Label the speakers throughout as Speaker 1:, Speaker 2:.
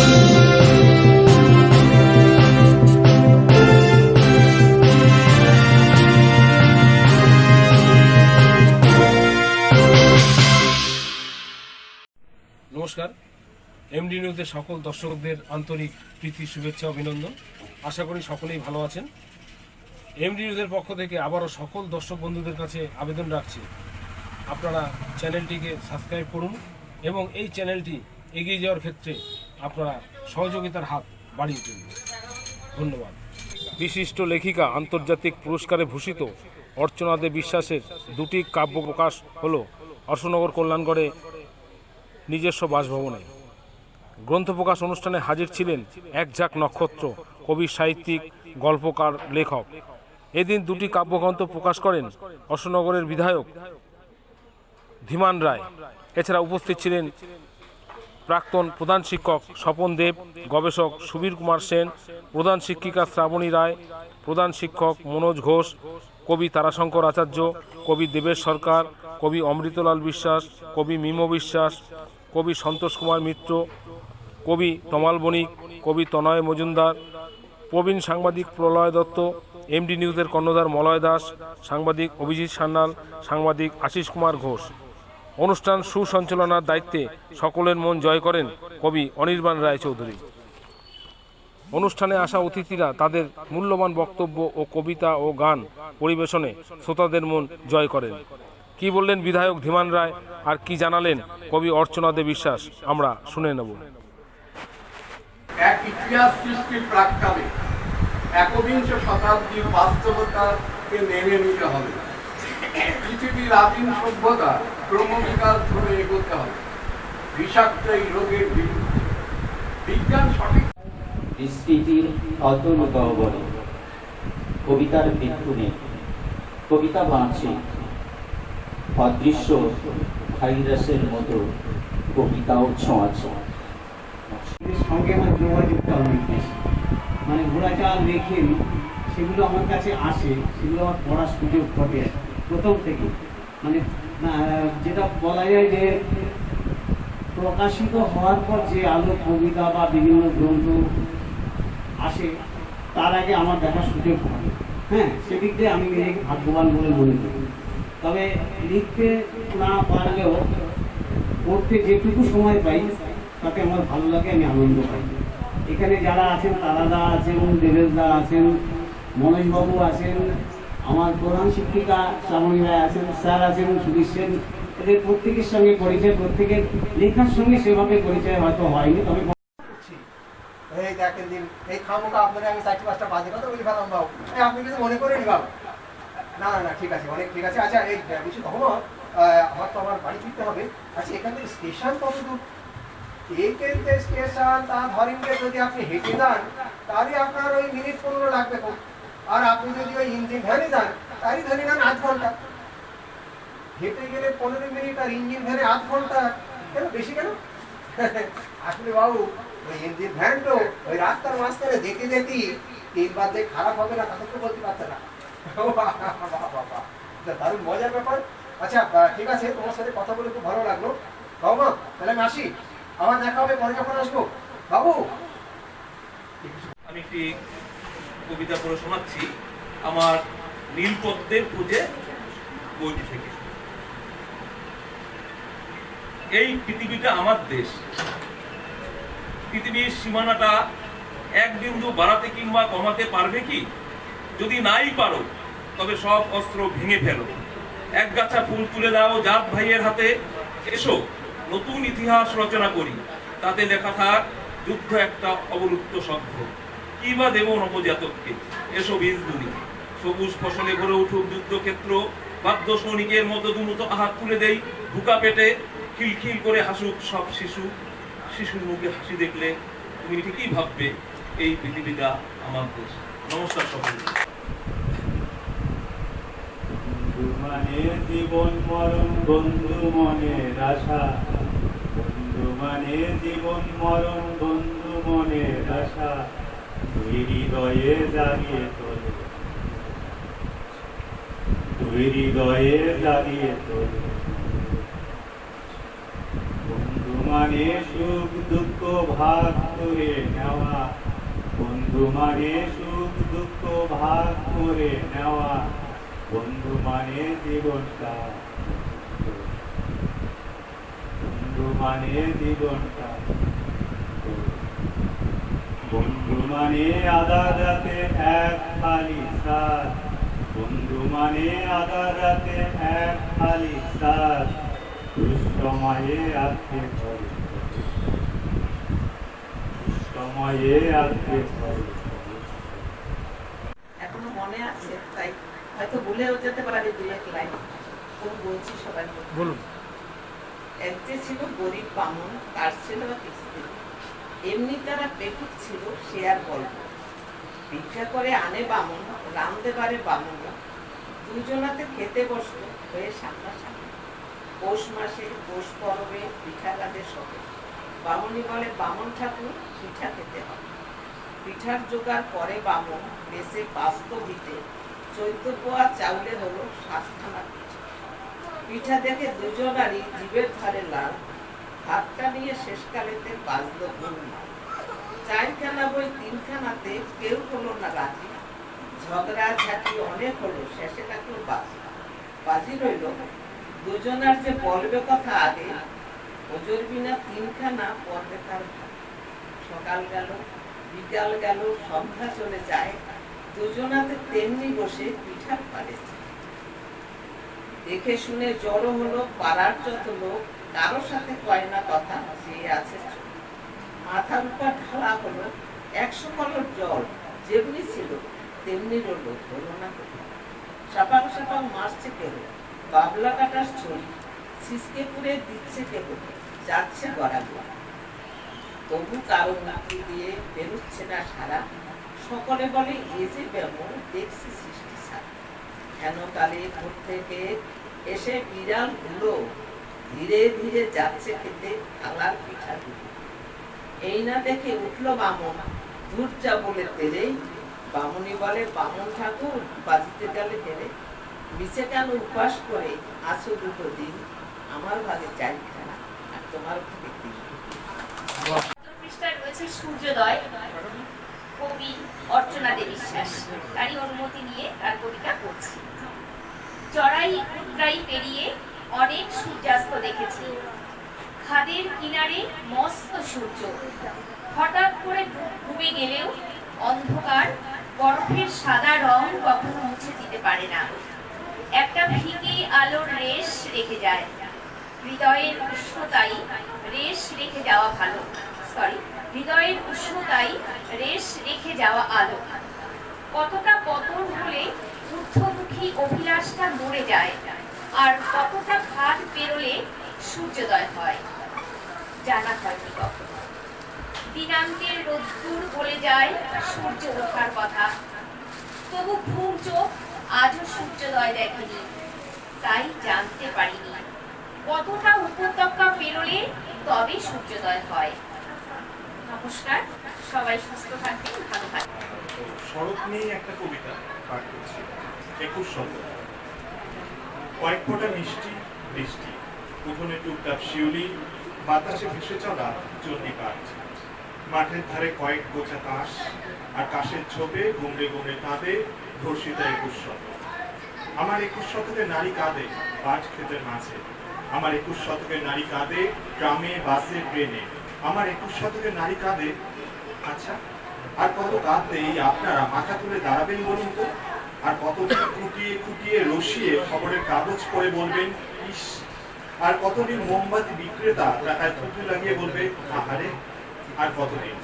Speaker 1: নমস্কার, এমডি নিউজের সকল দর্শকদের আন্তরিক প্রীতি শুভেচ্ছা অভিনন্দন। আশা করি সকলেই ভালো আছেন। এমডি নিউজের পক্ষ থেকে আবারও সকল দর্শক বন্ধুদের কাছে আবেদন রাখছি, আপনারা চ্যানেলটিকে সাবস্ক্রাইব করুন এবং এই চ্যানেলটি এগিয়ে যাওয়ার ক্ষেত্রে আপনারা সহযোগিতার হাত বাড়িয়ে তুলুন। ধন্যবাদ। বিশিষ্ট লেখিকা আন্তর্জাতিক পুরস্কারে ভূষিত অর্চনা দে বিশ্বাসের দুটি কাব্য প্রকাশ হলো অশোকনগর কল্যাণগড়ে নিজস্ব বাসভবনে। গ্রন্থ প্রকাশ অনুষ্ঠানে হাজির ছিলেন এক ঝাঁক নক্ষত্র, কবি, সাহিত্যিক, গল্পকার, লেখক। এদিন দুটি কাব্যগ্রন্থ প্রকাশ করেন অশোকনগরের বিধায়ক ধীমান রায়। এছাড়া উপস্থিত ছিলেন প্রাক্তন প্রধান শিক্ষক স্বপন দেব, গবেষক সুবীর কুমার সেন, প্রধান শিক্ষিকা শ্রাবণী রায়, প্রধান শিক্ষক মনোজ ঘোষ, কবি তারাশঙ্কর আচার্য, কবি দেবেশ সরকার, কবি অমৃতলাল বিশ্বাস, কবি মিম বিশ্বাস, কবি সন্তোষ কুমার মিত্র, কবি তমাল বণিক, কবি তনয় মজুমদার, প্রবীণ সাংবাদিক প্রলয় দত্ত, এমডি নিউজের কর্ণধার মলয় দাস, সাংবাদিক অভিজিৎ সান্যাল, সাংবাদিক আশিস কুমার ঘোষ। অনুষ্ঠান সুসঞ্চালনার দায়িত্বে সকলের মন জয় করেন কবি অনির্বাণ রায়চৌধুরী। অনুষ্ঠানে আসা অতিথিরা তাদের মূল্যবান বক্তব্য ও কবিতা ও গান পরিবেশনে শ্রোতাদের মন জয় করেন। কি বললেন বিধায়ক ধীমান রায় আর কি জানালেন কবি অর্চনা দে বিশ্বাস, আমরা শুনে নেব।
Speaker 2: এক ইতিহাস সৃষ্টির প্রাক্কালে একবিংশ শতাব্দীর বাস্তবতাকে মেনে নিতে হবে। পৃথিবীর আদিম সভ্যতা ক্রমবিকাশ ধরে এগোতে হবে বিষাক্ত এই রোগের বিরুদ্ধে। বিজ্ঞান সঠিক
Speaker 3: স্মৃতির অতল গহ্বরে কবিতার মৃত্যু নেই, কবিতা বাঁচে। অদৃশ্য ভাইরাসের মতো কবিতাও ছোঁয়াছে।
Speaker 4: সঙ্গে আমার যোগাযোগটা অনেক বেশি, মানে ঘোড়াটা লেখেন সেগুলো আমার কাছে আসে, সেগুলো আমার পড়ার সুযোগ ঘটে প্রথম থেকে। মানে যেটা বলা যায় যে প্রকাশিত হওয়ার পর যে আলো কবিতা বা বিভিন্ন গ্রন্থ আসে তার আগে আমার দেখার সুযোগ ঘটে। হ্যাঁ, সেদিক দিয়ে আমি নিজেকে ভাগ্যবান বলে মনে করি। তবে লিখতে না পারলেও পড়তে যেটুকু সময় পাই তাতে আমার ভালো লাগে, আমি আনন্দ পাই। এখানে যারা আছেন, তারাদা আছেন, দেবেশদা আছেন, মনোজবাবু আছেন, আমার প্রধান শিক্ষিকা শ্রাবণী রায় আছেন, স্যার আছেন সুধীর সেন, এদের প্রত্যেকের সঙ্গে পরিচয়, প্রত্যেকের লেখার সঙ্গে সেভাবে পরিচয় হয়তো হয়নি। তবে
Speaker 5: এই দেখেন দিন এই খামোকা আপনারা আমি 4-5টা বাজে কথা বলি ফেলাম বাবু, আপনি কিছু মনে করেনি বাবু? না না ঠিক আছে, অনেক ঠিক আছে। আচ্ছা এই কিছু তহমত, আমার তো আমার বাড়ি ফিরতে হবে। আচ্ছা এখান থেকে স্টেশন কত দূর? এইখান থেকে স্টেশন তা ধরেন যদি আপনি হেঁটে যান তাহলে আপনার ওই মিনিট 15 লাগবে। আর আপনি যদি ওই ইঞ্জিন ভ্যানে যান তারই ধরে নেন 8 ঘন্টা। হেঁটে গেলে 15 মিনিট আর ইঞ্জিন ভ্যানে 8 ঘন্টা, কেন বেশি কেন? আসলে বাবু ওই ইঞ্জিন ভ্যান তো ওই রাস্তার মাঝখানে যেতে যেতে 3 বার যে খারাপ হবে না তাদের তো বলতে পারছে না। দারুণ মজার ব্যাপার। আচ্ছা ঠিক আছে, তোমার সাথে কথা বলে খুব ভালো লাগলো বাবু। মা তাহলে আমি আসি, আবার দেখা হবে পরে যখন আসবো বাবু।
Speaker 6: আমি একটি কবিতা পড়ে শোনাচ্ছি আমার নীলপদ্মের খুঁজে বইটি থেকে। এই পৃথিবীটা আমার দেশ। পৃথিবীর সীমানাটা এক বিন্দু বাড়াতে কিংবা কমাতে পারবে কি? যদি নাই পারো তবে সব অস্ত্র ভেঙে ফেলো। এক গাছা ফুল তুলে দাও জাত ভাইয়ের হাতে। এসো নতুন ইতিহাস রচনা করি, তাতে লেখা থাক যুদ্ধ একটা অবলুপ্ত শব্দ। কি বা দেব নবজাতককে? এসো বীজ দুনি, সবুজ ফসলে ভরে উঠুক যুদ্ধক্ষেত্র। বাদ্য সৈনিকের মতো দুমুত হাত তুলে দেই বুকা পেটে। খিলখিল করে হাসুক সব শিশু। শিশুর মুখে হাসি দেখলে তুমি ঠিকই ভাববে এই পৃথিবীটা আমার দেশ। নমস্কার সকলকে।
Speaker 7: মানে জীবন মরণ বন্ধু মনের আশা, বন্ধু মানে জীবন মরণ বন্ধু মনের আশা। তুই হৃদয়ে জাগিয়ে তোলে, তুই হৃদয়ে জাগিয়ে তোলে। বন্ধু মানে সুখ দুঃখ ভাগ করে নেওয়া, বন্ধু মানে সুখ দুঃখ ভাগ করে নেওয়া, বন্ধু মানে জীবনটা, বন্ধু মানে জীবনটা, বন্ধু মানে আধার রাতে এক খালি সাথ, বন্ধু মানে আধার রাতে এক খালি সাথ, দুঃসময়ে আজকে ঘরে, দুঃসময়ে আজকে ঘরে।
Speaker 8: এখনো মনে আছে, তাই হয়তো ভুলেও যেতে পারি দু এক লাইন, তবু বলছি সবাই মনে।
Speaker 1: বলুন।
Speaker 8: এক যে ছিল গরিব বামুন, তার ছিল এক স্ত্রী, এমনি তারা পেটুক ছিল, সে আর গল্প। ভিক্ষা করে আনে বামুন, রামদে পারে বামুন, দুজনাতে খেতে বসত হয়ে সামনাসামনি। পৌষ মাসে পৌষ পরবে পিঠা কাঁদে সবে, বামুনি বলে বামুন ঠাকুর পিঠা খেতে হবে। পিঠার জোগাড় করে বামুন, বেসে বাস্ত ভিটে, 14 পোয়া চাউলে হলো 7খানা পিঠা। পিঠা দেখে দুজনারই জিভের ধারে লাল, হাতটা নিয়ে শেষকালেতে বাজলো গোলমাল। 4খানা বই 3খানাতে কেউ হলো না রাজি, ঝগড়া ঝাঁটি অনেক হলো, শেষে থাকলো বাজি। বাজি রইল দুজনার যে বলবে কথা আগে, ওজোর বিনা 3খানা পড়বে তার ভাগ। সকাল গেল বিকাল গেল সন্ধ্যা চলে যায়, দুজনাতে তেমনি বসে পিঠার পারে। দেখে শুনে জড়ো হলো পাড়ার যত লোক, কারো সাথে কয় না কথা, যে আছে চুপ। মাথার উপর ঢালা হলো 100 কলর জল, যেমনি ছিল তেমনি রইল, হলো না কোথাও। সাপাং সাপাং মারছে কেউ, বাবলা কাটার ছড়ি, ছিসকে পুড়ে দিচ্ছে কেউ, যাচ্ছে গড়াগড়ি। তবু কারো নাকি দিয়ে বেরোচ্ছে না সারা, সকলে বলে এ যে ব্যামো, দেখছি সৃষ্টি ছাড়া। হেন কালে ভোর থেকে এসে বিড়াল গুলো ধীরে ধীরে যাচ্ছে খেতে থালার পিঠা গুলো। এই না দেখে উঠলো বামন, দূর যা বলে তেরে, বামুনি বলে বামুন ঠাকুর বাজিতে গেলে হেরে, নিচে কেন উপাস করে আছো দুটো দিন, আমার ভাগে 4খানা আর তোমার ভাগে 3।
Speaker 9: পৃষ্ঠায় রয়েছে সূর্যোদয়, কবি অর্চনা দে বিশ্বাস, তারই অনুমতি নিয়ে তার কবিতা পড়ছি। চড়াই উতরাই পেরিয়ে অনেক সূর্যাস্ত দেখেছি, খাদের কিনারে মস্ত সূর্য, হঠাৎ করে ডুবে গেলেও অন্ধকার বরফের সাদা রং কখনো মুছে দিতে পারে না। একটা ফিকে আলোর রেশ রেখে যায়, হৃদয়ের উষ্ণতাই রেশ রেখে যাওয়া ভালো, হৃদয়ের উষ্ণতাই রেশ রেখে যাওয়া আলো। কতটা পতন হলে ঊর্ধ্বমুখী অভিলাষটা মরে যায়, আর কতটা ঘাট পেরোলে সূর্যোদয় হয়, জানা হয়নি কখনো। দিনান্তের রোদ্দুর বলে যায় সূর্য ওঠার কথা, তবু ঘুম চোখ আজও সূর্যোদয় দেখেনি, তাই জানতে পারিনি কতটা উপত্যকা পেরোলে তবে সূর্যোদয় হয়। নমস্কার, সবাই সুস্থ থাকবেন, ভালো থাকবেন।
Speaker 10: শরৎ নিয়ে একটা কবিতা পাঠ করছি। 21 শতক। কয়েক ফোঁটা মিষ্টি বৃষ্টি, উঠোনে টুকটাক শিউলি, বাতাসে ভেসে চলা চণ্ডী কাঠ, মাঠের ধারে কয়েক গোছা কাশ, আর কাশের ছোপে গুমড়ে গুমড়ে কাঁদে ধর্ষিতা 21 শতক। আমার 21 শতকের নারী কাঁদে পাট ক্ষেতের মাঝে, আমার 21 শতকের নারী কাঁদে ট্রামে বাসে ট্রেনে, আমার 21 শতকের নারী কাঁদে। আচ্ছা, আর কত কাঁদতেই আপনারা মাথা তুলে দাঁড়াবেন বলুন তো? আর কতদিন খুঁটিয়ে খুঁটিয়ে রসিয়ে খবরের কাগজ পড়ে বলবেন ইস, আর কতদিন মোমবাতি বিক্রেতা টাকায় থুতু লাগিয়ে বলবে আহারে, আর কতদিন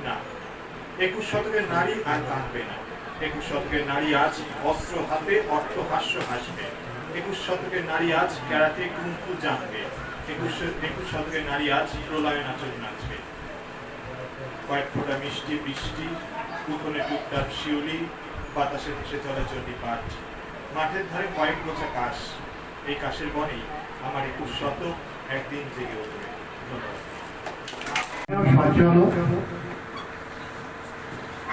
Speaker 10: না। 21 শতকের নারী আর কাঁদবে না। 21 শতকের নারী আজ অস্ত্র হাতে অট্টহাস্য হাসবে। 21 শতকের নারী আজ ক্যারাতে কুংফু জানবে। 21 শতকের নারী আজ প্রলয় নাচক নাচবে। কয়েক ফোঁটা মিষ্টি বৃষ্টি, উঠোনে টুকটাক শিউলি, বাতাসে ভেসে চলে চণ্ডী পাঠ, মাঠের ধারে কয়েক গোছা কাশ, এই কাশের বনেই আমার 21 শতক একদিন জেগে উঠবে। ধন্যবাদ।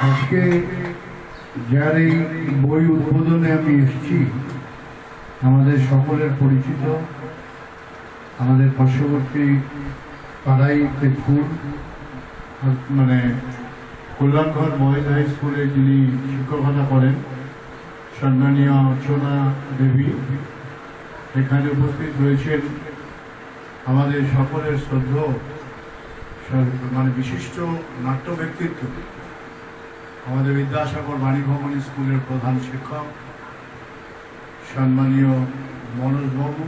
Speaker 11: আজকে যার এই বই উদ্বোধনে আমি এসেছি, আমাদের সকলের পরিচিত আমাদের পার্শ্ববর্তী পাড়াই পেটপুর মানে কল্যাণঘর বয়েজ হাই স্কুলে যিনি শিক্ষকতা করেন, সম্মানীয় অর্চনা দেবী, এখানে উপস্থিত রয়েছেন আমাদের সকলের শ্রদ্ধেয় মানে বিশিষ্ট নাট্য ব্যক্তিত্ব, আমাদের বিদ্যাসাগর বাণী ভবন স্কুলের প্রধান শিক্ষক সম্মানীয় মনোজবাবু,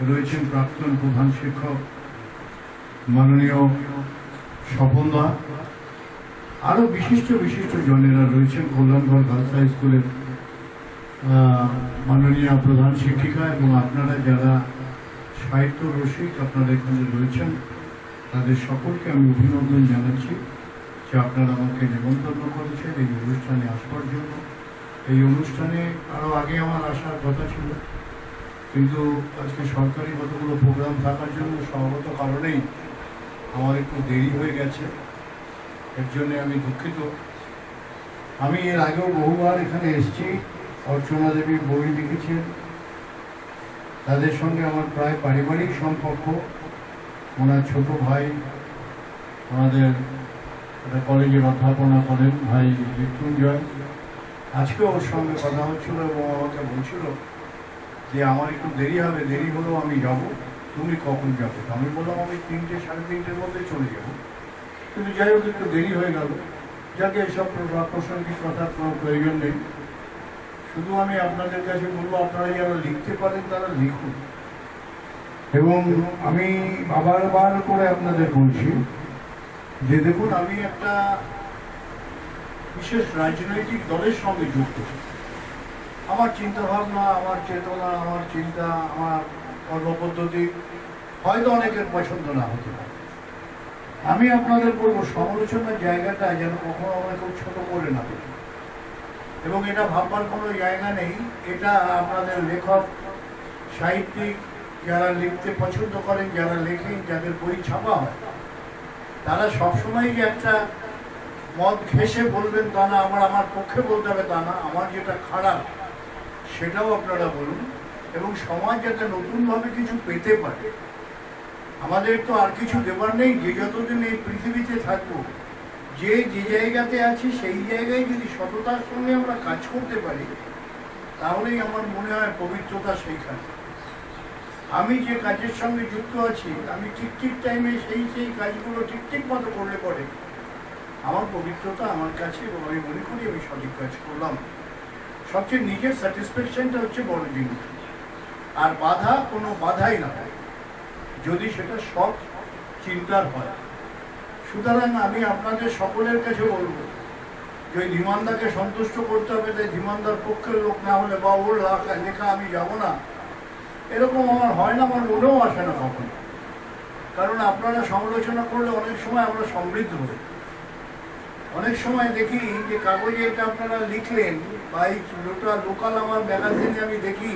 Speaker 11: রয়েছেন প্রাক্তন প্রধান শিক্ষক মাননীয় স্বপনদা, আরও বিশিষ্ট বিশিষ্ট জনেরা রয়েছেন কল্যাণঘর গার্লস হাই স্কুলের মাননীয় প্রধান শিক্ষিকা, এবং আপনারা যারা সাহিত্য রসিক আপনারা এখানে রয়েছেন, তাদের সকলকে আমি অভিনন্দন জানাচ্ছি যে আপনারা আমাকে নিমন্ত্রণ করেছেন এই অনুষ্ঠানে আসবার জন্য। এই অনুষ্ঠানে আরও আগে আমার আসার কথা ছিল, কিন্তু আজকে সরকারি কতগুলো প্রোগ্রাম থাকার জন্য সঙ্গত কারণেই আমার একটু দেরি হয়ে গেছে, এর জন্য আমি দুঃখিত। আমি এর আগেও বহুবার এখানে এসেছি, অর্চনা দেবী বই লিখেছেন, তাদের সঙ্গে আমার প্রায় পারিবারিক সম্পর্ক। ওনার ছোট ভাই আমাদের একটা কলেজের অধ্যাপনা করেন ভাই মৃত্যুঞ্জয়, আজকে ওর সঙ্গে কথা হচ্ছিল এবং আমাকে বলছিল যে আমার একটু দেরি হবে, দেরি হলেও আমি যাব, তুমি কখন যাবে? আমি বললাম আমি 3টে সাড়ে 3টের মধ্যে চলে যাব, কিন্তু যাই হোক একটু দেরি হয়ে গেল। যাকে এসব প্রাসঙ্গিক কথার কোনো প্রয়োজন নেই, শুধু আমি আপনাদের কাছে বলবো আপনারা যারা লিখতে পারেন তারা লিখুন। এবং আমি বারবার করে আপনাদের বলছি যে দেখুন, আমি একটা বিশেষ রাজনৈতিক দলের সঙ্গে যুক্ত। আমার চিন্তাভাবনা, আমার চেতনা, আমার চিন্তা, আমার কর্মপদ্ধতি হয়তো অনেকের পছন্দ না হতে পারে। আমি আপনাদের বলবো সমালোচনার জায়গাটা যেন কখনো আমরা খুব ছোট করে না দেখি, এবং এটা ভাববার কোনো জায়গা নেই। এটা আপনাদের লেখক, সাহিত্যিক যারা লিখতে পছন্দ করেন, যারা লেখেন, যাদের বই ছাপা হয়, তারা সবসময় যে একটা মদ ঘেঁষে বলবেন তা না, আমার পক্ষে বলতে হবে তা না, আমার যেটা খারাপ সেটাও আপনারা বলুন, এবং সমাজ যাতে নতুনভাবে কিছু পেতে পারে। আমাদের তো আর কিছু দেবার নেই, যে যতদিন এই পৃথিবীতে থাকবো, যে যে জায়গাতে আছি সেই জায়গায় যদি সততার সঙ্গে আমরা কাজ করতে পারি, তাহলেই আমার মনে হয় পবিত্রতা সেইখানে। আমি যে কাজের সঙ্গে যুক্ত আছি, আমি ঠিক টাইমে সেই কাজগুলো ঠিক মতো করলে পরে আমার পবিত্রতা আমার কাছে, এবং আমি মনে করি আমি সঠিক কাজ করলাম। সবচেয়ে নিজের স্যাটিসফ্যাকশনটা হচ্ছে বড় জিনিস। আর বাধা কোনো বাধাই না হয় যদি সেটা সৎ চিন্তার হয়। সুতরাং আমি আপনাদের সকলের কাছে বলবো যে ধীমানদাকে সন্তুষ্ট করতে হবে, তাই ধীমানদার পক্ষের লোক না হলে বা ওর লেখা আমি যাব না, এরকম আমার হয় না, আমার মনেও আসে না কখনো। কারণ আপনারা সমালোচনা করলে অনেক সময় আমরা সমৃদ্ধ হই। অনেক সময় দেখি যে কাগজে এটা আপনারা লিখলেন, বা এই লোকাল আমার ম্যাগাজিনে আমি দেখি,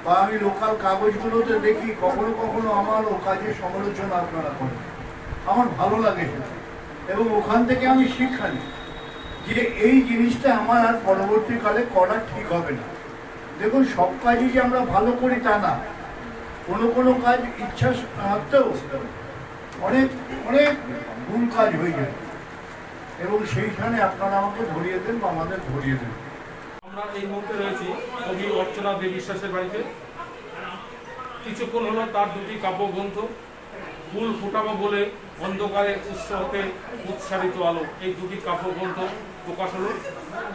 Speaker 11: বা আমি লোকাল কাগজগুলোতে দেখি, কখনো কখনো আমারও কাজের সমালোচনা আপনারা করেন। আমার ভালো লাগে সেটা, এবং ওখান থেকে আমি শিক্ষা নিই যে এই জিনিসটা আমার আর পরবর্তীকালে করা ঠিক হবে না। দেখুন, সব কাজই যে আমরা ভালো করি তা না, কোনো কাজ ইচ্ছা থাকতেও অনেক ভুল কাজ হয়ে যায়, এবং সেইখানে আপনারা আমাকে ধরিয়ে দেন বা আমাদের ধরিয়ে দেন।
Speaker 1: আমরা এই মুহূর্তে রয়েছি কবি অর্চনা দেব বিশ্বাসের বাড়িতে। কিছুক্ষণ হলো তার দুটি কাব্যগ্রন্থ ফুল ফোটাবো বলে অন্ধকারে উৎস হতে উৎসারিত আলো, এই দুটি কাব্যগ্রন্থ প্রকাশ হলো।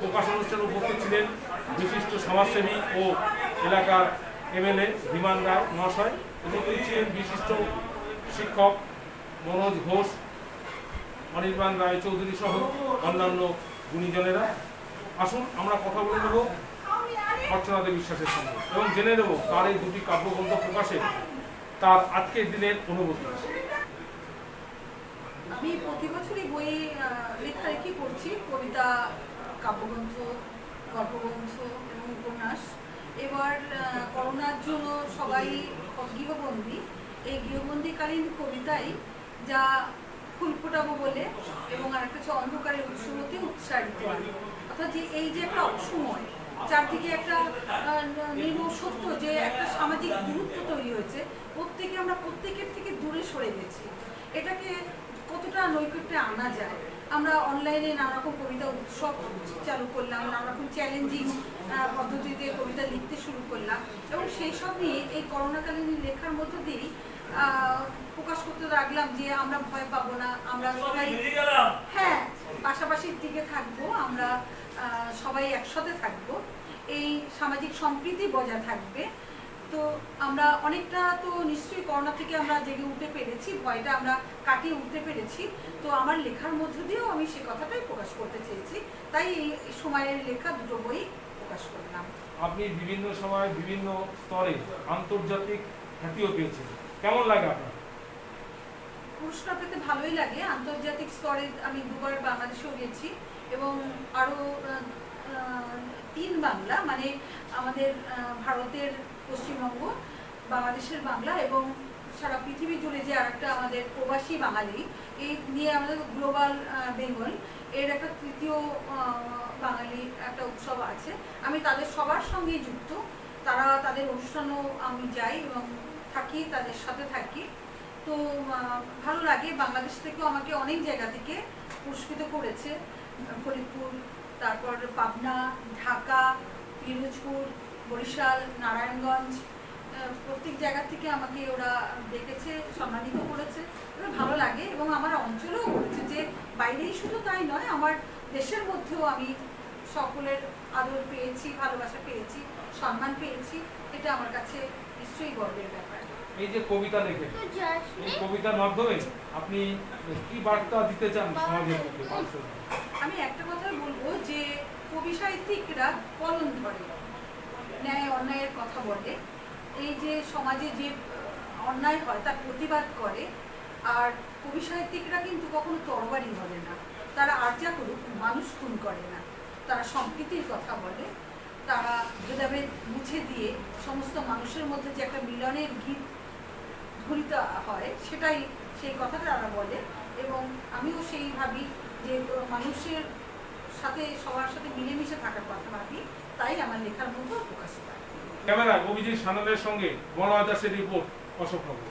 Speaker 1: প্রকাশ অনুষ্ঠানে উপস্থিত ছিলেন বিশিষ্ট সমাজসেবী ও এলাকার MLA ধীমান রায় মহাশয়, উপস্থিত ছিলেন বিশিষ্ট শিক্ষক মনোজ ঘোষ, অনির্বাণ রায় চৌধুরী সহ অন্যান্য গুণীজনেরা। আসুন আমরা কথা বলে নেব অর্চনা দেব বিশ্বাসের সঙ্গে এবং জেনে নেব তার এই দুটি কাব্যগ্রন্থ প্রকাশে তার আজকের দিনের অনুভূতি।
Speaker 12: আমি প্রতি বছরই বই লেখালেখি করছি, কবিতা, কাব্যগ্রন্থ, গল্পগ্রন্থ এবং উপন্যাস। এবার করোনার জন্য সবাই গৃহবন্দী, এই গৃহবন্দীকালীন কবিতায় যা ফুল ফোটাবো বলে এবং আরেকটা হচ্ছে অন্ধকারের উৎস হতে উৎসারিত, অর্থাৎ যে এই যে একটা অসময়, চারদিকে একটা নির্মম সত্য যে একটা সামাজিক দূরত্ব তৈরি হয়েছে, আমরা প্রত্যেকের থেকে দূরে সরে গেছি। এটাকে কত কতটা নৈকট্যে আনা যায়। আমরা অনলাইনে নানা রকম কবিতা উৎসব চালু করলাম, নানা রকম চ্যালেঞ্জিং পদ্ধতিতে কবিতা লিখতে শুরু করলাম, এবং সেই সব নিয়ে এই করোনাকালীন লেখার মধ্য দিয়েই প্রকাশ করতে লাগলাম যে আমরা ভয় পাবো না, আমরা সবাই হ্যাঁ পাশাপাশি টিকে থাকবো, আমরা সবাই একসাথে থাকবো, এই সামাজিক সম্প্রীতি বজায় থাকবে। তো আমরা অনেকটা তো নিশ্চয়ই করোনা থেকে আমরা জেগে উঠতে পেরেছি, ভয়টা আমরা কাটিয়ে উঠতে পেরেছি। তো আমার লেখার মধ্য দিয়েও আমি সে কথাটাই প্রকাশ করতে চেয়েছি, তাই এই সময়ের লেখা দুটো বই প্রকাশ করলাম।
Speaker 1: আপনি বিভিন্ন সময় বিভিন্ন স্তরে আন্তর্জাতিক খ্যাতিও পেয়েছেন, কেমন লাগে আপনার?
Speaker 12: পুরস্কার পেতে ভালোই লাগে। আন্তর্জাতিক স্তরে আমি দুবার বাংলাদেশেও গেছি, এবং আরও 3 বাংলা, মানে আমাদের ভারতের পশ্চিমবঙ্গ, বাংলাদেশের বাংলা, এবং সারা পৃথিবী জুড়ে যে আরেকটা আমাদের প্রবাসী বাঙালি, এই নিয়ে আমাদের গ্লোবাল বেঙ্গল এর একটা 3য় বাঙালি একটা উৎসব আছে। আমি তাদের সবার সঙ্গেই যুক্ত, তারা তাদের অনুষ্ঠানও আমি যাই এবং থাকি, তাদের সাথে থাকি। তো ভালো লাগে। বাংলাদেশ থেকেও আমাকে অনেক জায়গা থেকে পুরস্কৃত করেছে, ফরিদপুর, তারপর পাবনা, ঢাকা, পিরোজপুর, বরিশাল, নারায়ণগঞ্জ, প্রত্যেক জায়গা থেকে আমাকে ওরা ডেকেছে, সম্মানিত করেছে। ভালো লাগে, এবং আমার অঞ্চলেও করেছে, যে বাইরেই শুধু তাই নয়, আমার দেশের মধ্যেও আমি সকলের আদর পেয়েছি, ভালোবাসা পেয়েছি, সম্মান পেয়েছি। এটা আমার কাছে নিশ্চয়ই গর্বের ব্যাপার।
Speaker 1: এই যে কবিতা লেখেন, এই কবিতার মাধ্যমে আপনি কি বার্তা দিতে চান সমাজের মধ্যে?
Speaker 12: আমি একটা কথা বলবো, যে কবি সাহিত্যিকরা কলম ধরে, ন্যায় অন্যায়ের কথা বলে, এই যে সমাজে যে অন্যায় হয় তার প্রতিবাদ করে। আর কবি সাহিত্যিকরা কিন্তু কখনো তরবারি ধরে না, তারা আর যা করুক মানুষ খুন করে না, তারা সম্প্রীতির কথা বলে, তারা ভেদাভেদ মুছে দিয়ে সমস্ত মানুষের মধ্যে যে একটা মিলনের গীত ধ্বনিত হয়, সেটাই সেই কথাটা তারা বলে। এবং আমিও সেই ভাবি যে মানুষের সাথে সবার সাথে মিলেমিশে থাকার কথা ভাবি, তাই আমার লেখার মধ্যেও প্রকাশ পায়।
Speaker 1: ক্যামেরা অভিজিৎ সানন্দের সঙ্গে বড় আদাসের রিপোর্ট, অশোকনগর।